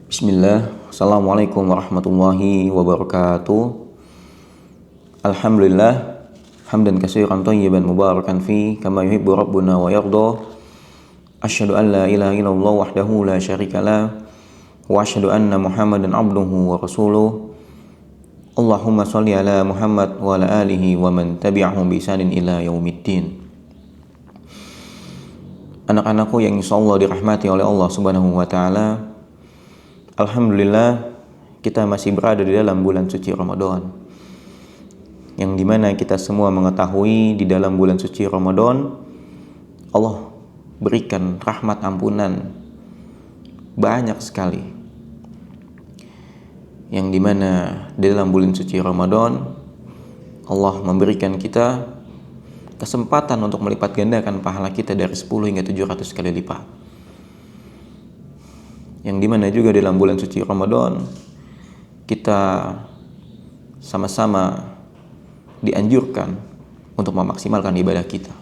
Bismillah, Assalamualaikum warahmatullahi wabarakatuh. Alhamdulillah, hamdan katsiran thayyiban mubarakan fi kama yuhibbu rabbuna wa yarda. Asyhadu an la ilaha illallah wahdahu la syarikalah wa asyhadu anna Muhammadan abduhu wa rasuluh. Allahumma shalli ala Muhammad wa ala alihi wa man tabi'ahum bi ihsanin ila yaumiddin. Anak-anakku yang insyaallah dirahmati oleh Allah Subhanahu wa taala, alhamdulillah kita masih berada di dalam bulan suci Ramadan, yang dimana kita semua mengetahui di dalam bulan suci Ramadan Allah berikan rahmat ampunan banyak sekali, yang dimana di dalam bulan suci Ramadan Allah memberikan kita kesempatan untuk melipat gandakan pahala kita dari 10 hingga 700 kali lipat. Yang dimana juga dalam bulan suci Ramadan kita sama-sama dianjurkan untuk memaksimalkan ibadah kita.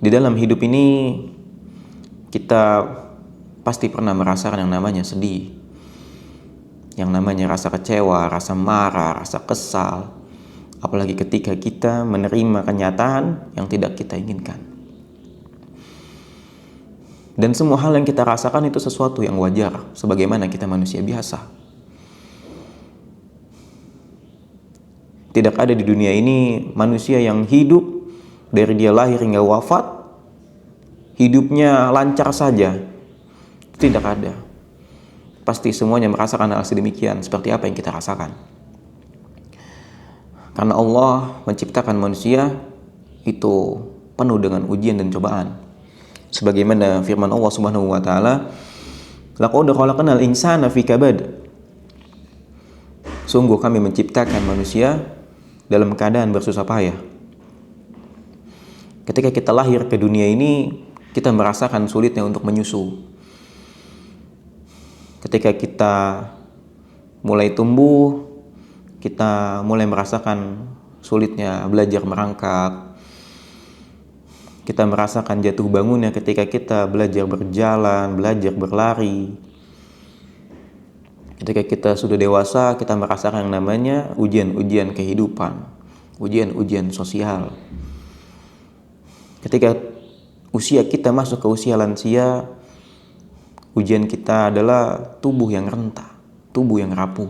Di dalam hidup ini kita pasti pernah merasakan yang namanya sedih, yang namanya rasa kecewa, rasa marah, rasa kesal, apalagi ketika kita menerima kenyataan yang tidak kita inginkan. Dan semua hal yang kita rasakan itu sesuatu yang wajar, sebagaimana kita manusia biasa. Tidak ada di dunia ini manusia yang hidup dari dia lahir hingga wafat, hidupnya lancar saja. Tidak ada. Pasti semuanya merasakan hal sedemikian seperti apa yang kita rasakan. Karena Allah menciptakan manusia itu penuh dengan ujian dan cobaan. Sebagaimana firman Allah Subhanahu wa taala, "Laqad khalaqnal insana fi kabad." Sungguh kami menciptakan manusia dalam keadaan bersusah payah. Ketika kita lahir ke dunia ini, kita merasakan sulitnya untuk menyusu. Ketika kita mulai tumbuh, kita mulai merasakan sulitnya belajar merangkak. Kita merasakan jatuh bangunnya ketika kita belajar berjalan, belajar berlari. Ketika kita sudah dewasa, kita merasakan yang namanya ujian-ujian kehidupan, ujian-ujian sosial. Ketika usia kita masuk ke usia lansia, ujian kita adalah tubuh yang rentah, tubuh yang rapuh.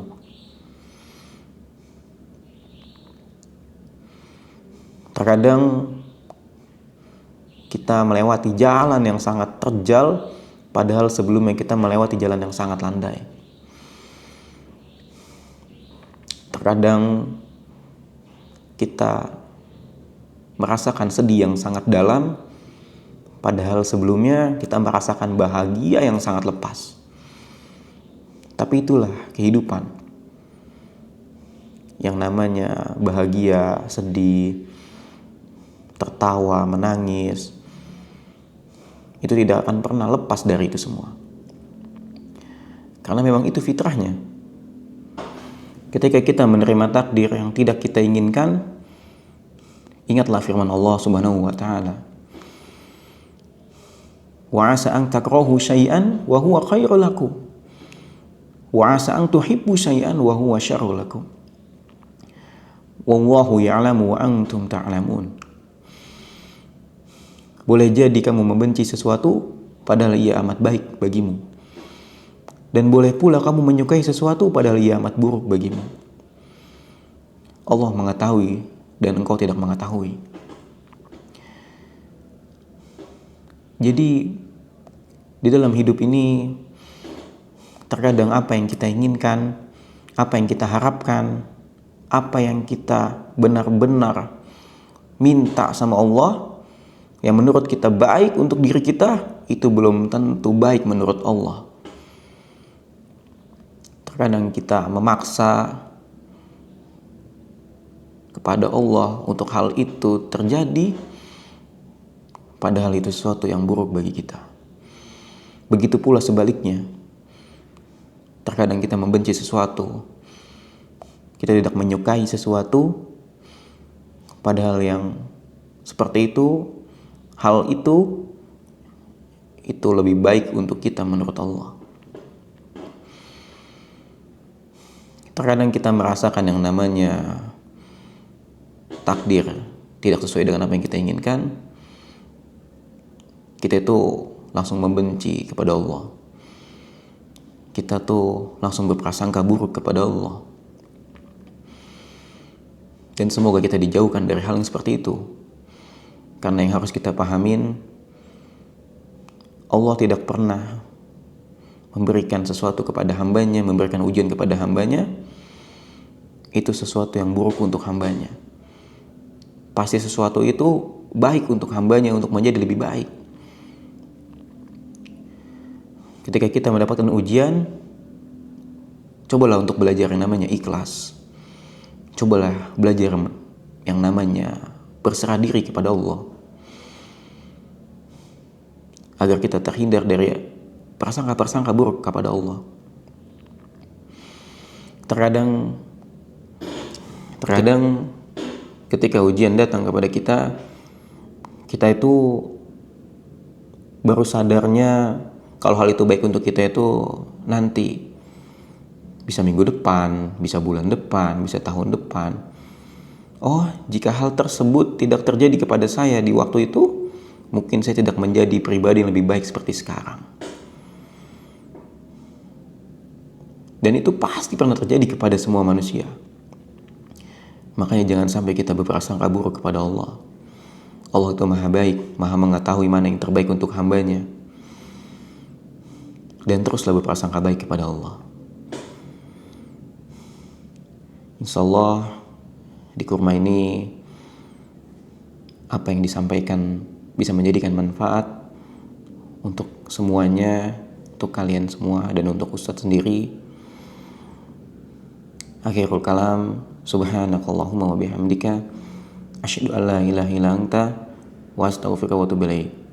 Terkadang kita melewati jalan yang sangat terjal, padahal sebelumnya kita melewati jalan yang sangat landai. Terkadang kita merasakan sedih yang sangat dalam, padahal sebelumnya kita merasakan bahagia yang sangat lepas. Tapi itulah kehidupan. Yang namanya bahagia, sedih, tertawa, menangis, itu tidak akan pernah lepas dari itu semua. Karena memang itu fitrahnya. Ketika kita menerima takdir yang tidak kita inginkan, ingatlah firman Allah Subhanahu wa taala, "Wa 'asa an takrahu syai'an wa huwa khairul lakum. Wa 'asa an tuhibbu syai'an wa huwa syarrul lakum. Wallahu ya'lamu wa antum ta'lamun." Boleh jadi kamu membenci sesuatu padahal ia amat baik bagimu. Dan boleh pula kamu menyukai sesuatu padahal ia amat buruk bagimu. Allah mengetahui dan engkau tidak mengetahui. Jadi di dalam hidup ini terkadang apa yang kita inginkan, apa yang kita harapkan, apa yang kita benar-benar minta sama Allah, yang menurut kita baik untuk diri kita, itu belum tentu baik menurut Allah. Terkadang kita memaksa kepada Allah untuk hal itu terjadi, padahal itu sesuatu yang buruk bagi kita. Begitu pula sebaliknya. Terkadang kita membenci sesuatu, kita tidak menyukai sesuatu, padahal yang seperti itu, hal itu itu lebih baik untuk kita menurut Allah. Terkadang kita merasakan yang namanya takdir tidak sesuai dengan apa yang kita inginkan, kita itu langsung membenci kepada Allah. Kita tuh langsung berprasangka buruk kepada Allah. Dan semoga kita dijauhkan dari hal yang seperti itu. Karena yang harus kita pahamin, Allah tidak pernah memberikan sesuatu kepada hambanya, memberikan ujian kepada hambanya, itu sesuatu yang buruk untuk hambanya. Pasti sesuatu itu baik untuk hambanya, untuk menjadi lebih baik. Ketika kita mendapatkan ujian, cobalah untuk belajar yang namanya ikhlas. Cobalah belajar yang namanya berserah diri kepada Allah. Agar kita terhindar dari prasangka-prasangka buruk kepada Allah. Terkadang ketika ujian datang kepada kita, kita itu baru sadarnya kalau hal itu baik untuk kita itu nanti. Bisa minggu depan, bisa bulan depan, bisa tahun depan. Oh, jika hal tersebut tidak terjadi kepada saya di waktu itu, mungkin saya tidak menjadi pribadi yang lebih baik seperti sekarang. Dan itu pasti pernah terjadi kepada semua manusia. Makanya jangan sampai kita berprasangka buruk kepada Allah. Allah itu maha baik, maha mengetahui mana yang terbaik untuk hambanya. Dan teruslah berprasangka baik kepada Allah. Insya Allah di kurma ini apa yang disampaikan bisa menjadikan manfaat untuk semuanya, untuk kalian semua dan untuk Ustadz sendiri. Akhirul kalam, subhanakallahumma wa bihamdika, asyhadu an la ilaha illa anta wa astaghfiruka wa atubu ilaik.